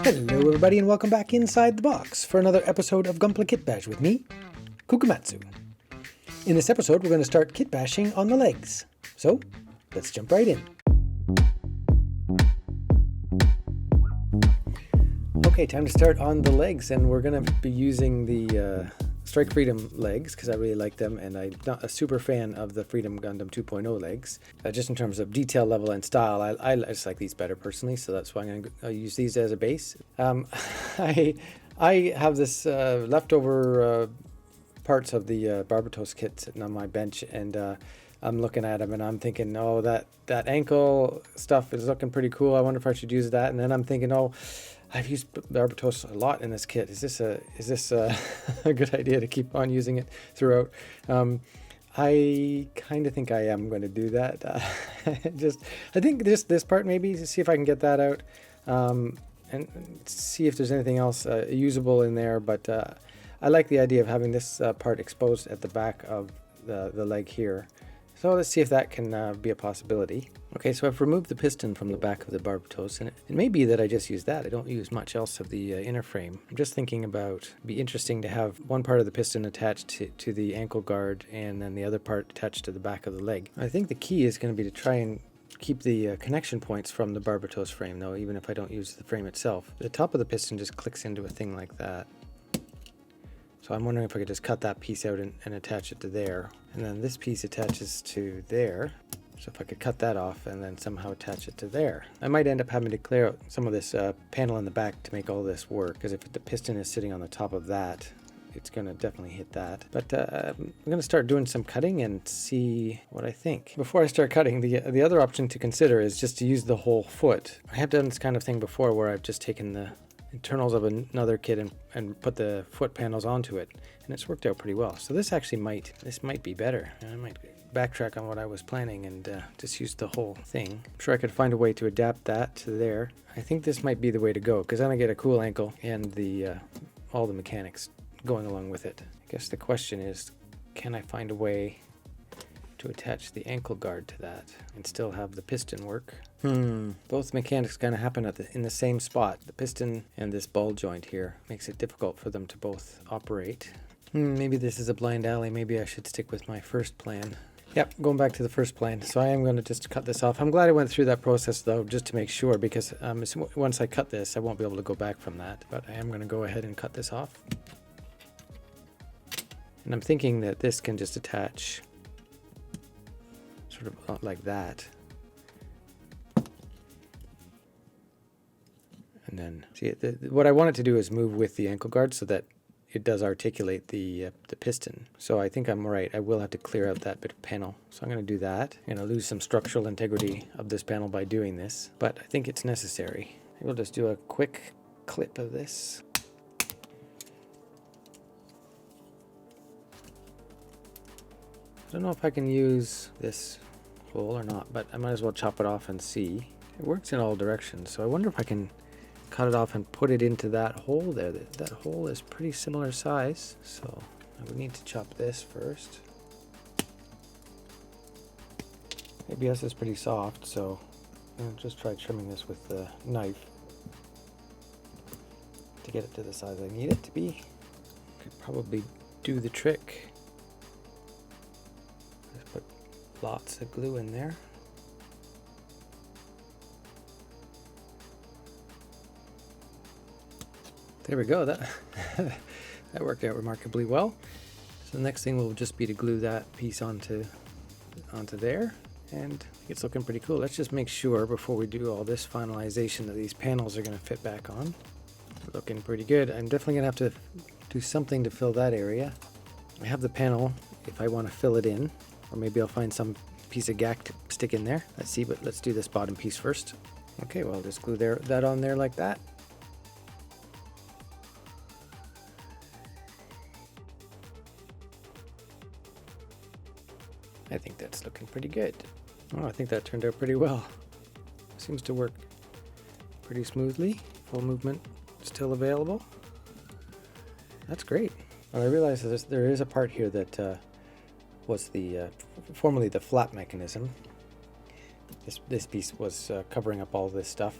Hello everybody and welcome back inside the box for another episode of Gunpla Kitbash with me, Kukamatsu. In this episode we're going to start kitbashing on the legs, so let's jump right in. Okay, time to start on the legs, and we're going to be using the Strike Freedom legs because I really like them, and I'm not a super fan of the Freedom Gundam 2.0 legs. Just in terms of detail level and style, I just like these better personally, so that's why I'm going to use these as a base. I have this leftover parts of the Barbatos kit sitting on my bench, and I'm looking at them and I'm thinking, oh, that ankle stuff is looking pretty cool. I wonder if I should use that. And then I'm thinking, oh, I've used Barbatos a lot in this kit. Is this a good idea to keep on using it throughout? I kind of think I am going to do that. I think this part maybe to see if I can get that out and see if there's anything else usable in there. But I like the idea of having this part exposed at the back of the leg here. So let's see if that can be a possibility. Okay, so I've removed the piston from the back of the Barbatos, and it may be that I just use that. I don't use much else of the inner frame. I'm just thinking about, it'd be interesting to have one part of the piston attached to the ankle guard and then the other part attached to the back of the leg. I think the key is going to be to try and keep the connection points from the Barbatos frame though, even if I don't use the frame itself. The top of the piston just clicks into a thing like that. So I'm wondering if I could just cut that piece out and attach it to there. And then this piece attaches to there. So if I could cut that off and then somehow attach it to there. I might end up having to clear out some of this panel in the back to make all this work. Because if the piston is sitting on the top of that, it's going to definitely hit that. But I'm going to start doing some cutting and see what I think. Before I start cutting, the other option to consider is just to use the whole foot. I have done this kind of thing before where I've just taken the internals of another kit and put the foot panels onto it, and it's worked out pretty well. So this actually might be better. I might backtrack on what I was planning and just use the whole thing. I'm sure I could find a way to adapt that to there. I think this might be the way to go because then I get a cool ankle and the all the mechanics going along with it. I guess the question is, can I find a way to attach the ankle guard to that and still have the piston work? Both mechanics kind of happen in the same spot. The piston and this ball joint here makes it difficult for them to both operate. Maybe this is a blind alley. Maybe I should stick with my first plan. Yep, going back to the first plan. So I am going to just cut this off. I'm glad I went through that process though, just to make sure, because once I cut this, I won't be able to go back from that. But I am going to go ahead and cut this off. And I'm thinking that this can just attach sort of like that. And then, see, what I want it to do is move with the ankle guard so that it does articulate the piston. So I think I'm right. I will have to clear out that bit of panel. So I'm going to do that. I'm going to lose some structural integrity of this panel by doing this, but I think it's necessary. We'll just do a quick clip of this. I don't know if I can use this hole or not, but I might as well chop it off and see. It works in all directions, so I wonder if I can cut it off and put it into that hole there. That hole is pretty similar size, so I would need to chop this first. ABS is pretty soft, so I'll just try trimming this with the knife to get it to the size I need it to be. Could probably do the trick. Just put lots of glue in there. There we go. That worked out remarkably well. So the next thing will just be to glue that piece onto there, and it's looking pretty cool. Let's just make sure before we do all this finalization that these panels are going to fit back on. Looking pretty good. I'm definitely going to have to do something to fill that area. I have the panel if I want to fill it in, or maybe I'll find some piece of gack to stick in there. Let's see, but let's do this bottom piece first. Okay, well, I'll just glue that on there like that. I think that's looking pretty good. Oh, I think that turned out pretty well. Seems to work pretty smoothly. Full movement still available. That's great. Well, I realized that there is a part here that was formerly the flap mechanism. This piece was covering up all this stuff,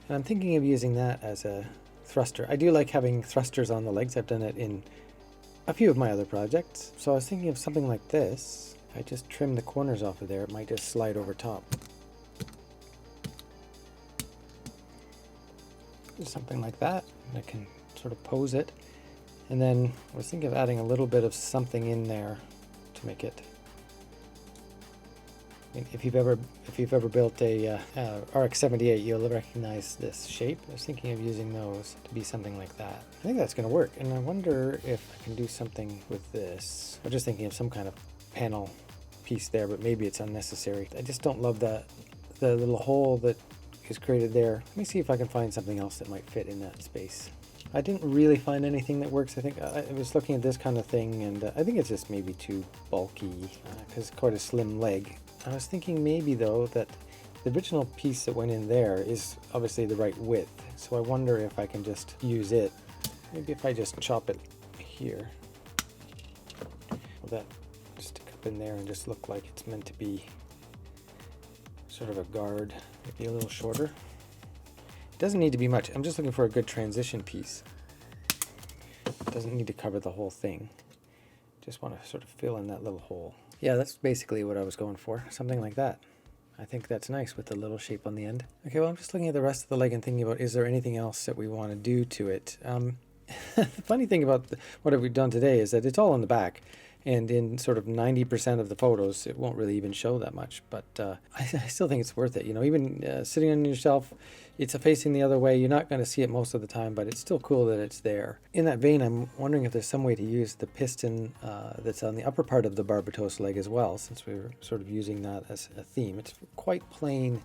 and I'm thinking of using that as a thruster. I do like having thrusters on the legs. I've done it in a few of my other projects. So I was thinking of something like this. If I just trim the corners off of there, it might just slide over top. Just something like that. I can sort of pose it. And then I was thinking of adding a little bit of something in there to make it. I mean, if you've ever built a RX-78, you'll recognize this shape. I was thinking of using those to be something like that. I think that's going to work, and I wonder if I can do something with this. I'm just thinking of some kind of panel piece there, but maybe it's unnecessary. I just don't love the little hole that is created there. Let me see if I can find something else that might fit in that space. I didn't really find anything that works. I think I was looking at this kind of thing, and I think it's just maybe too bulky because it's quite a slim leg. I was thinking maybe though that the original piece that went in there is obviously the right width, so I wonder if I can just use it. Maybe if I just chop it here, will that stick up in there and just look like it's meant to be sort of a guard, maybe a little shorter. It doesn't need to be much. I'm just looking for a good transition piece. It doesn't need to cover the whole thing. Just want to sort of fill in that little hole. Yeah, that's basically what I was going for. Something like that. I think that's nice with the little shape on the end. Okay, well, I'm just looking at the rest of the leg and thinking about, is there anything else that we want to do to it? The funny thing about what we've done today is that it's all on the back. And in sort of 90% of the photos, it won't really even show that much. But I still think it's worth it. You know, even sitting on your shelf, it's facing the other way. You're not going to see it most of the time, but it's still cool that it's there. In that vein, I'm wondering if there's some way to use the piston that's on the upper part of the Barbatos leg as well, since we were sort of using that as a theme. It's quite plain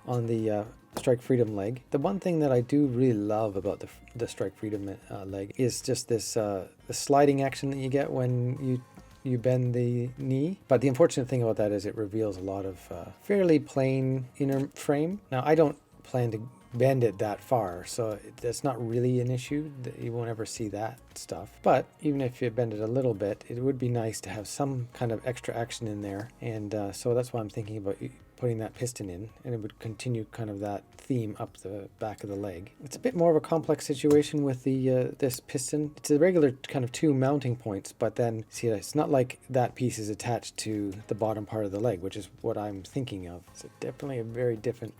on the Strike Freedom leg. The one thing that I do really love about the Strike Freedom leg is just this the sliding action that you get when you bend the knee. But the unfortunate thing about that is it reveals a lot of fairly plain inner frame. Now, I don't plan to bend it that far, so that's not really an issue. You won't ever see that stuff. But even if you bend it a little bit, it would be nice to have some kind of extra action in there. And so that's why I'm thinking about putting that piston in, and it would continue kind of that theme up the back of the leg. It's a bit more of a complex situation with the this piston. It's a regular kind of 2 mounting points, but then see, it's not like that piece is attached to the bottom part of the leg, which is what I'm thinking of. It's definitely a very different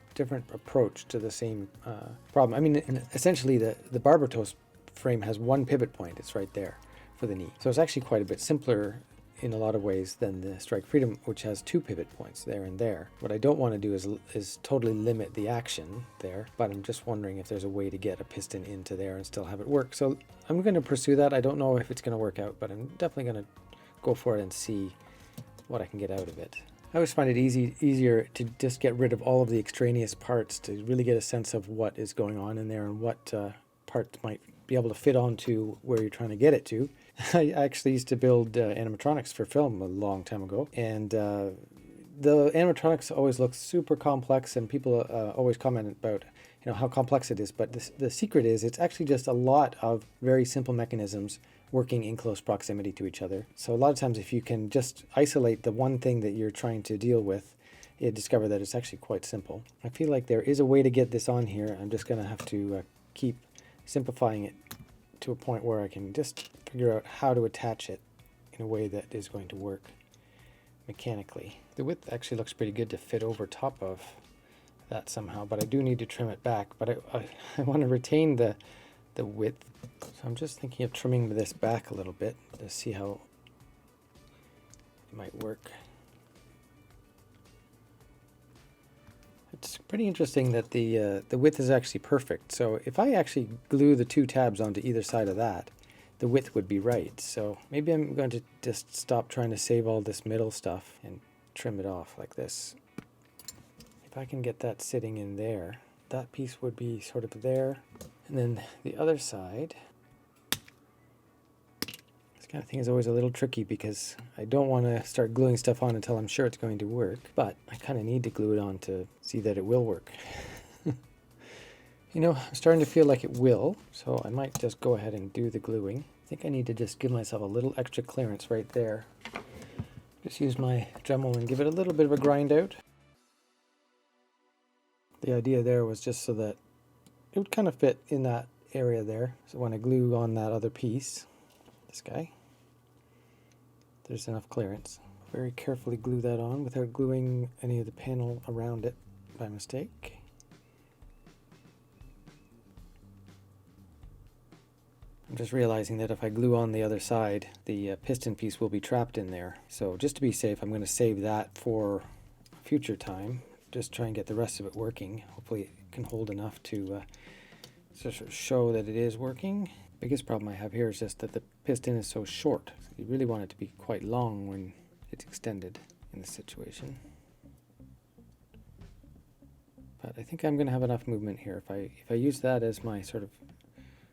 approach to the same problem. I mean, essentially the Barbatos frame has 1 pivot point. It's right there for the knee. So it's actually quite a bit simpler in a lot of ways than the Strike Freedom, which has 2 pivot points there and there. What I don't want to do is totally limit the action there, but I'm just wondering if there's a way to get a piston into there and still have it work. So I'm going to pursue that. I don't know if it's going to work out, but I'm definitely going to go for it and see what I can get out of it. I always find it easier to just get rid of all of the extraneous parts to really get a sense of what is going on in there and what parts might be able to fit onto where you're trying to get it to. I actually used to build animatronics for film a long time ago, and the animatronics always look super complex, and people always comment about how complex it is. But the secret is it's actually just a lot of very simple mechanisms working in close proximity to each other. So a lot of times, if you can just isolate the one thing that you're trying to deal with, you discover that it's actually quite simple. I feel like there is a way to get this on here. I'm just going to have to keep simplifying it to a point where I can just figure out how to attach it in a way that is going to work mechanically. The width actually looks pretty good to fit over top of that somehow, but I do need to trim it back. But I want to retain the width, so I'm just thinking of trimming this back a little bit to see how it might work. It's pretty interesting that the width is actually perfect. So if I actually glue the 2 tabs onto either side of that, the width would be right. So maybe I'm going to just stop trying to save all this middle stuff and trim it off like this. If I can get that sitting in there, that piece would be sort of there. And then the other side, this kind of thing is always a little tricky because I don't want to start gluing stuff on until I'm sure it's going to work, but I kind of need to glue it on to see that it will work. I'm starting to feel like it will, so I might just go ahead and do the gluing. I think I need to just give myself a little extra clearance right there. Just use my Dremel and give it a little bit of a grind out. The idea there was just so that it would kind of fit in area there. So when I glue on that other piece, this guy, there's enough clearance. Very carefully glue that on without gluing any of the panel around it by mistake. I'm just realizing that if I glue on the other side, the piston piece will be trapped in there. So just to be safe, I'm going to save that for future time. Just try and get the rest of it working. Hopefully it can hold enough to sort of show that it is working. Biggest problem I have here is just that the piston is so short. So you really want it to be quite long when it's extended in this situation. But I think I'm going to have enough movement here. If I use that as my sort of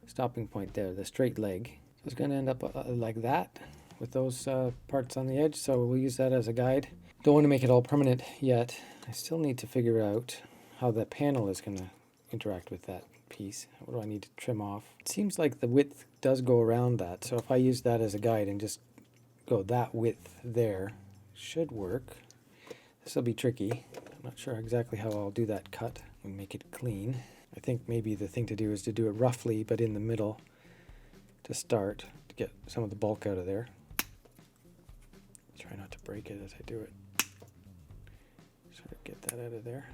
stopping point there, the straight leg. So it's going to end up like that with those parts on the edge, so we'll use that as a guide. Don't want to make it all permanent yet. I still need to figure out how the panel is going to interact with that piece. What do I need to trim off? It seems like the width does go around that, so if I use that as a guide and just go that width there, it should work. This will be tricky. I'm not sure exactly how I'll do that cut and make it clean. I think maybe the thing to do is to do it roughly, but in the middle to start, to get some of the bulk out of there. Try not to break it as I do it. Sort of get that out of there.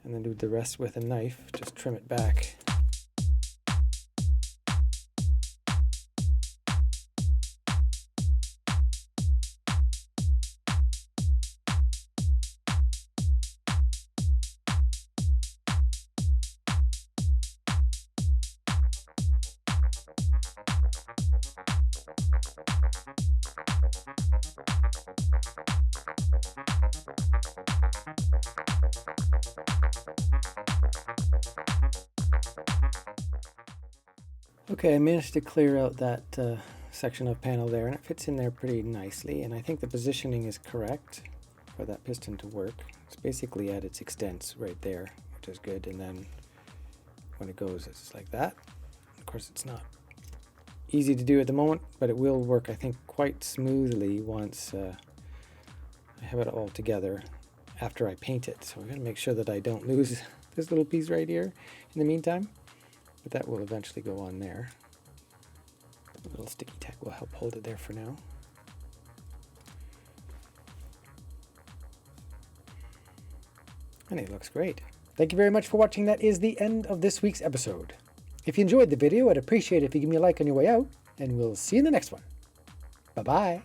And then do the rest with a knife, just trim it back. Okay, I managed to clear out that section of panel there, and it fits in there pretty nicely, and I think the positioning is correct for that piston to work. It's basically at its extents right there, which is good, and then when it goes, it's like that. Of course, it's not easy to do at the moment, but it will work, I think, quite smoothly once I have it all together after I paint it. So I'm going to make sure that I don't lose this little piece right here in the meantime. But that will eventually go on there. A little sticky tack will help hold it there for now. And it looks great. Thank you very much for watching. That is the end of this week's episode. If you enjoyed the video, I'd appreciate it if you give me a like on your way out, and we'll see you in the next one. Bye-bye.